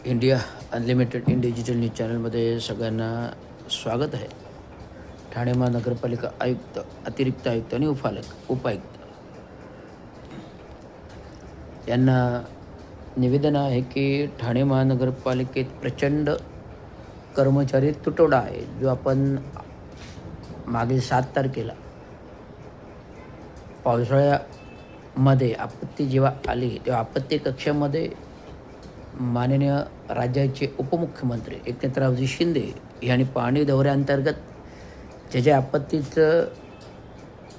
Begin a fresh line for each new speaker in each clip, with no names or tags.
India unlimited in digital news चॅनलमध्ये सगळ्यांना स्वागत आहे. ठाणे महानगरपालिका आयुक्त, अतिरिक्त आयुक्त आणि उपायुक्त यांना निवेदन आहे की ठाणे महानगरपालिकेत प्रचंड कर्मचारी तुटवडा आहे. जो आपण मागील 7 तारखेला पावसाळ्यामध्ये आपत्ती जेव्हा आली तेव्हा आपत्ती कक्षामध्ये माननीय राज्याचे उपमुख्यमंत्री एकनाथरावजी शिंदे यांनी पाहणी दौऱ्याअंतर्गत ज्या आपत्तीचं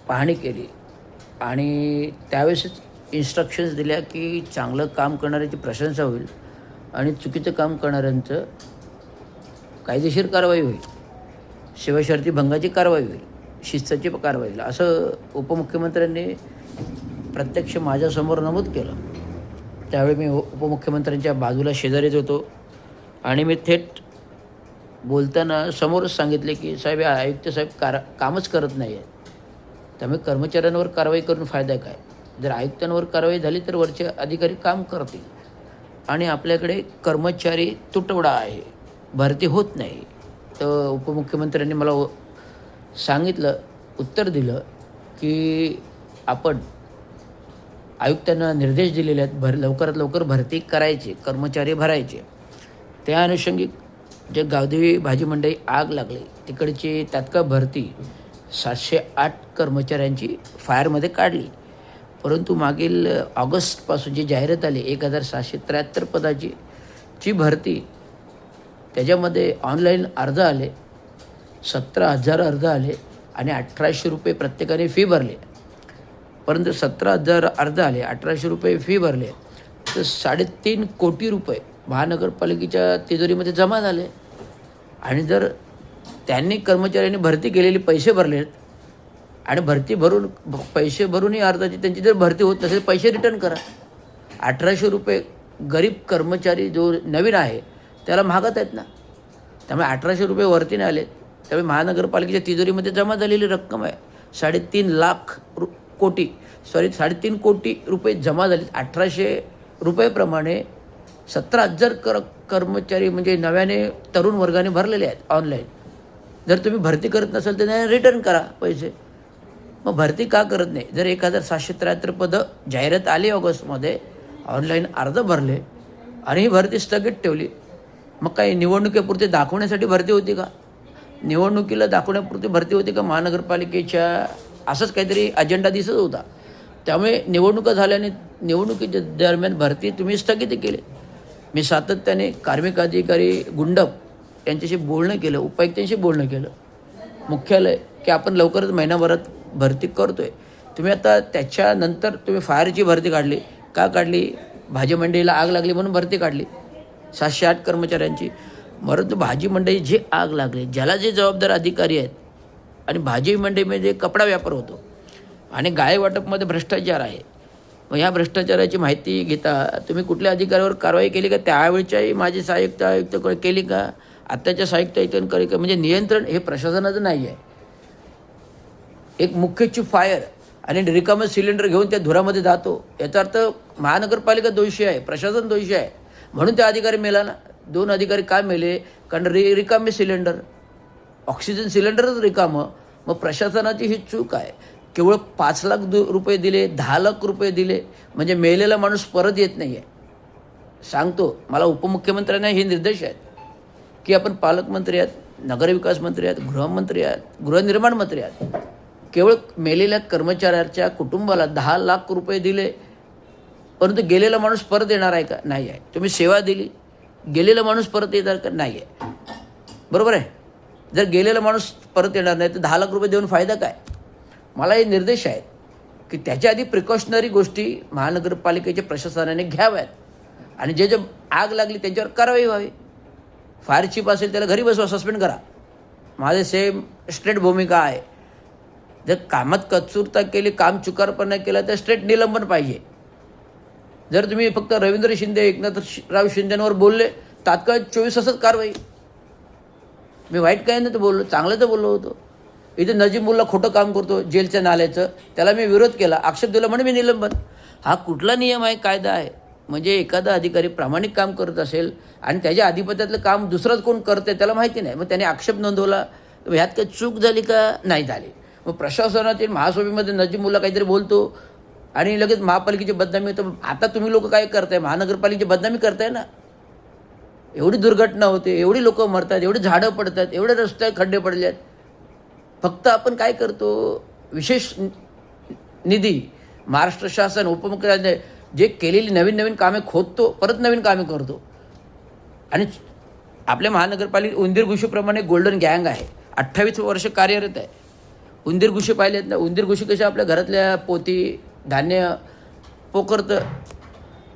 पाहणी केली आणि त्यावेळेसच इन्स्ट्रक्शन्स दिल्या की चांगलं काम करणाऱ्याची प्रशंसा होईल आणि चुकीचं काम करणाऱ्यांचं कायदेशीर कारवाई होईल, शिवशर्ती भंगाची कारवाई होईल, शिस्ताची कारवाई होईल, असं उपमुख्यमंत्र्यांनी प्रत्यक्ष माझ्यासमोर नमूद केलं. त्यावेळी मी उपमुख्यमंत्र्यांच्या बाजूला शेजारीच होतो आणि मी थेट बोलताना समोरच सांगितले की साहेब, आयुक्त साहेब कामच करत नाही आहेत, त्यामुळे कर्मचाऱ्यांवर कारवाई करून फायदा काय? जर आयुक्तांवर कारवाई झाली तर वरचे अधिकारी काम करतील आणि आपल्याकडे कर्मचारी तुटवडा आहे, भरती होत नाही. तर उपमुख्यमंत्र्यांनी मला सांगितलं, उत्तर दिलं की आपण आयुक्तांना निर्देश दिलेले आहेत लवकरात लवकर भरती करायची, कर्मचारी भरायचे. त्या अनुषंगिक जे गावदेवी भाजी मंडई आग लागली तिकडची तात्काळ भरती 708 कर्मचाऱ्यांची फायरमध्ये काढली. परंतु मागील ऑगस्टपासून जी जाहिरात आली 1773 पदाची भरती, त्याच्यामध्ये ऑनलाईन अर्ज आले, 17,000 अर्ज आले आणि 1,800 रुपये प्रत्येकाने फी भरली. परंतु 17,000 अर्ज आले, 1,800 रुपये फी भरले, तर 3.5 कोटी रुपये महानगरपालिकेच्या तिजोरीमध्ये जमा झाले. आणि जर त्यांनी कर्मचाऱ्यांनी भरती केलेली पैसे भरलेत आणि पैसे भरूनही अर्जाची त्यांची जर भरती होत नसेल, पैसे रिटर्न करा. 1,800 रुपये गरीब कर्मचारी जो नवीन आहे त्याला मागत आहेत ना, त्यामुळे 1,800 रुपये वरती नाही आले. त्यामुळे महानगरपालिकेच्या तिजोरीमध्ये जमा झालेली रक्कम आहे 3.5 कोटी रुपये जमा झाले. 1,800 रुपयेप्रमाणे 17,000 कर्मचारी म्हणजे नव्याने तरुण वर्गाने भरलेले आहेत ऑनलाईन. जर तुम्ही भरती करत नसाल तर नाही रिटर्न करा पैसे. मग भरती का करत नाही? जर 1773 पदं जाहिरात आली ऑगस्टमध्ये, ऑनलाईन अर्ज भरले आणि ही भरती स्थगित ठेवली, मग काही निवडणुकीपुरती दाखवण्यासाठी भरती होती का? निवडणुकीला दाखवण्यापुरती भरती होती का? महानगरपालिकेच्या असंच काहीतरी अजेंडा दिसत होता. त्यामुळे निवडणुका झाल्याने निवडणुकीच्या दरम्यान भरती तुम्ही स्थगित केली. मी सातत्याने कार्मिक अधिकारी गुंडप यांच्याशी बोलणं केलं, उपायुक्तांशी बोलणं केलं, मुख्यालय की आपण लवकरच महिनाभरात भरती करतो आहे. तुम्ही आता त्याच्यानंतर तुम्ही फायरची भरती काढली का काढली? भाजी मंडईला आग लागली म्हणून भरती काढली 708 कर्मचाऱ्यांची. परंतु भाजी मंडई जे आग लागली, ज्याला जे जबाबदार अधिकारी आहेत, आणि भाजी मंडईमध्ये कपडा व्यापार होतो आणि गाळे वाटपमध्ये भ्रष्टाचार आहे. मग ह्या भ्रष्टाचाराची माहिती घेता तुम्ही कुठल्या अधिकाऱ्यावर कारवाई केली का? त्यावेळच्याही माझे सहाय्यक आयुक्त केली का? आत्ताच्या सहाय्यक आयुक्तांकडे का? म्हणजे नियंत्रण हे प्रशासनाचं नाही आहे. एक मुख्य चीफ फायर आणि रिकामं सिलेंडर घेऊन त्या धुरामध्ये जातो, याचा अर्थ महानगरपालिका दोषी आहे, प्रशासन दोषी आहे. म्हणून त्या अधिकारी मेला ना. 2 अधिकारी का मेले? कारण रिकामे सिलेंडर, ऑक्सिजन सिलेंडरच रिकामं. मग प्रशासनाची ही चूक आहे. केवळ 5 लाख रुपये दिले, 10 लाख रुपये दिले म्हणजे मेलेला माणूस परत येत नाही आहे. सांगतो, मला उपमुख्यमंत्र्यांना हे निर्देश आहेत की आपण पालकमंत्री आहेत, नगरविकास मंत्री आहेत, गृहमंत्री आहेत, गृहनिर्माण मंत्री आहेत. केवळ मेलेल्या कर्मचाऱ्याच्या कुटुंबाला 10 लाख रुपये दिले, परंतु गेलेला माणूस परत येणार आहे का? नाही आहे. तुम्ही सेवा दिली, गेलेला माणूस परत येणार का? नाही आहे. बरोबर आहे. जर गेलेला माणूस परत येणार नाही तर 10 लाख रुपये देऊन फायदा काय? मला हे निर्देश आहेत की त्याच्या आधी प्रिकॉशनरी गोष्टी महानगरपालिकेच्या प्रशासनाने घ्याव्यात आणि जे आग लागली त्यांच्यावर कारवाई व्हावी. फायर चीफ असेल त्याला घरी बसवा, सस्पेंड करा. माझे सेम स्ट्रेट भूमिका आहे. जर कामात कचूरता केली, काम चुकारपणा केला तर स्ट्रेट निलंबन पाहिजे. जर तुम्ही फक्त रवींद्र शिंदे, एकनाथराव शिंदेंवर बोलले, तात्काळ 24 तासात कारवाई. मी वाईट काय नाही तर बोललो, चांगलं तर बोललो होतो. इथे नजीमुल्ला खोटं काम करतो जेलच्या नाल्याचं, त्याला मी विरोध केला, आक्षेप दिला, म्हणे मी निलंबन. हा कुठला नियम आहे, कायदा आहे? म्हणजे एखादा अधिकारी प्रामाणिक काम करत असेल आणि त्याच्या आधिपत्यातलं काम दुसरंच कोण करते त्याला माहिती नाही, मग त्याने आक्षेप नोंदवला, तर ह्यात काही चूक झाली का नाही झाली. मग प्रशासनातील महासभेमध्ये नजीमुल्ला काहीतरी बोलतो आणि लगेच महापालिकेची बदनामी होतं. आता तुम्ही लोक काय करताय, महानगरपालिकेची बदनामी करताय ना. एवढी दुर्घटना होते, एवढी लोक मरतात, एवढी झाडं पडतात, एवढे रस्ते खड्डे पडले आहेत. फक्त आपण काय करतो, विशेष निधी महाराष्ट्र शासन उपमुख्यमंत्री जे केलेली नवीन नवीन कामे खोदतो, परत नवीन कामे करतो. आणि आपल्या महानगरपालिका उंदीर घुशीप्रमाणे गोल्डन गँग आहे, 28 वर्ष कार्यरत आहे. उंदीर घुशी पाहिलेत ना, उंदीर घुशी कशा आपल्या घरातल्या पोती धान्य पोकरतं,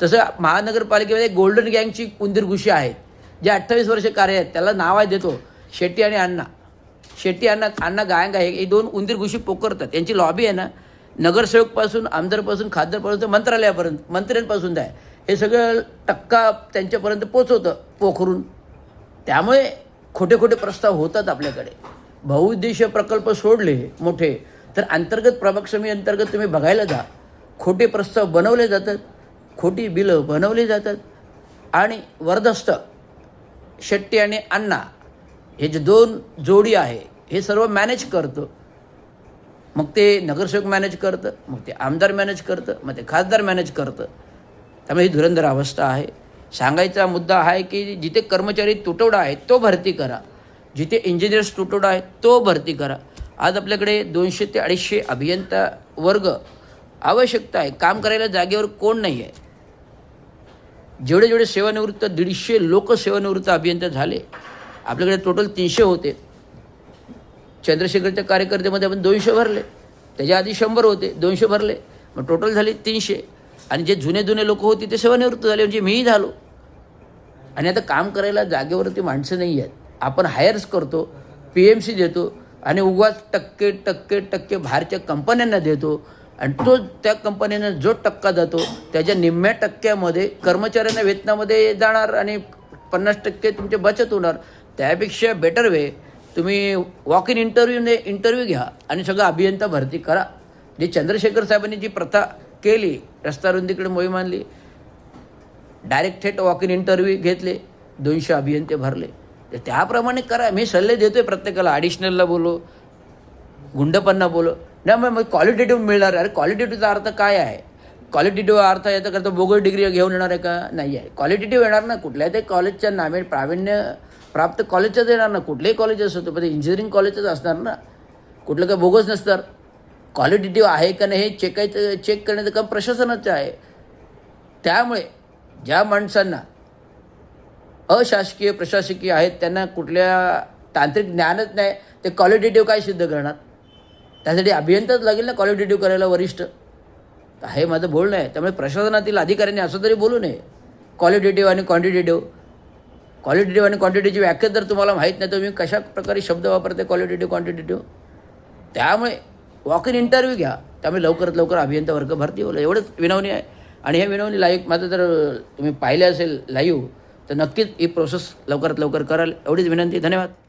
तसं महानगरपालिकेमध्ये गोल्डन गँगची उंदीर घुशी आहेत जे 28 वर्ष कार्य आहेत. त्याला नाव आहे देतो शेट्टी आणि अण्णा. शेट्टी अण्णा गँग आहे, हे दोन उंदीर घुशी पोकरतात. यांची लॉबी आहे ना, नगरसेवकपासून आमदारपासून खासदारपासून मंत्रालयापर्यंत, मंत्र्यांपासून आहे, हे सगळं टक्का त्यांच्यापर्यंत पोचवतं पोखरून. त्यामुळे खोटे खोटे प्रस्ताव होतात आपल्याकडे. बहुउद्देशीय प्रकल्प सोडले मोठे तर अंतर्गत प्रभाग समिती अंतर्गत तुम्ही बघायला जा, खोटे प्रस्ताव बनवले जातात, खोटी बिलं बनवली जातात. आणि वरदस्त शेट्टी आणि अण्णा हे जे दोन जोडी आहे हे सर्व मॅनेज करतं. मग ते नगरसेवक मॅनेज करतं, मग ते आमदार मॅनेज करतं, मग ते खासदार मॅनेज करतं. त्यामुळे ही धुरंधर अवस्था आहे. सांगायचा मुद्दा आहे की जिथे कर्मचारी तुटवडा आहे तो भरती करा, जिथे इंजिनियर्स तुटवडा आहे तो भरती करा. आज आपल्याकडे 200 ते 250 अभियंता वर्ग आवश्यकता आहे. काम करायला जागेवर कोण नाही आहे. जेवढे जेवढे सेवानिवृत्त 150 लोक सेवानिवृत्त अभियंता झाले. आपल्याकडे टोटल 300 होते. चंद्रशेखरच्या कार्यकर्त्यामध्ये आपण 200 भरले, त्याच्या आधी 100 होते, 200 भरले, मग टोटल झाले 300. आणि जे जुने लोक होते ते सेवानिवृत्त झाले, म्हणजे मीही झालो. आणि आता काम करायला जागेवरती माणसं नाही आहेत. आपण हायर्स करतो, PMC देतो आणि उगाच टक्के बाहेरच्या कंपन्यांना देतो. आणि तो त्या कंपन्यांना जो टक्का जातो त्याच्या निम्म्या टक्क्यामध्ये कर्मचाऱ्यांना वेतनामध्ये जाणार आणि 50% तुमची बचत होणार. त्यापेक्षा बेटर वे तुम्ही वॉक इन इंटरव्ह्यू घ्या आणि सगळं अभियंता भरती करा. जे चंद्रशेखर साहेबांनी जी प्रथा केली, रस्ता रुंदीकडे मोहीम आणली, डायरेक्ट थेट वॉक इन इंटरव्ह्यू घेतले, 200 अभियंते भरले, तर त्याप्रमाणे करा. मी सल्ले देतो आहे प्रत्येकाला. ॲडिशनलला बोलो, गुंडपन्ना बोलो, नाही मग क्वालिटेटिव्ह मिळणार. अरे क्वालिटेटिव्हचा अर्थ काय आहे? क्वालिटेटिव्ह अर्थ याचा करता बोगस डिग्री घेऊन येणार आहे का? नाही आहे. क्वालिटेटिव्ह येणार ना, कुठल्याही ते कॉलेजच्या नामे प्रावीण्य प्राप्त कॉलेजच्याच येणार ना. कुठलेही कॉलेज असतो, पण इंजिनिअरिंग कॉलेजच असणार ना, कुठलं काय बोगस नसणार. क्वालिटेटिव्ह आहे का नाही हे चेक करण्याचं काम प्रशासनाचं आहे. त्यामुळे ज्या माणसांना अशासकीय प्रशासकीय आहेत त्यांना कुठल्या तांत्रिक ज्ञानच नाही, ते क्वालिटेटिव्ह काय सिद्ध करणार? त्यासाठी अभियंताच लागेल ना क्वालिटेटिव्ह करायला, वरिष्ठ. हे माझं बोलणं आहे. त्यामुळे प्रशासनातील अधिकाऱ्यांनी असं तरी बोलू नये क्वालिटेटिव्ह आणि क्वांटिटेटिव्ह. क्वालिटेटिव्ह आणि क्वांटिटीची व्याख्या जर तुम्हाला माहीत नाही तर तुम्ही कशा प्रकारे शब्द वापरते क्वालिटेटिव्ह क्वांटिटेटिव्ह. त्यामुळे वॉक इन इंटरव्ह्यू घ्या. त्यामुळे लवकरात लवकर अभियंता वर्ग भरती होईल, एवढंच विनवणी आहे. आणि हे विनवणी लाईव्ह माझं जर तुम्ही पाहिले असेल लाईव्ह तर नक्कीच ही प्रोसेस लवकरात लवकर कराल, एवढीच विनंती. धन्यवाद.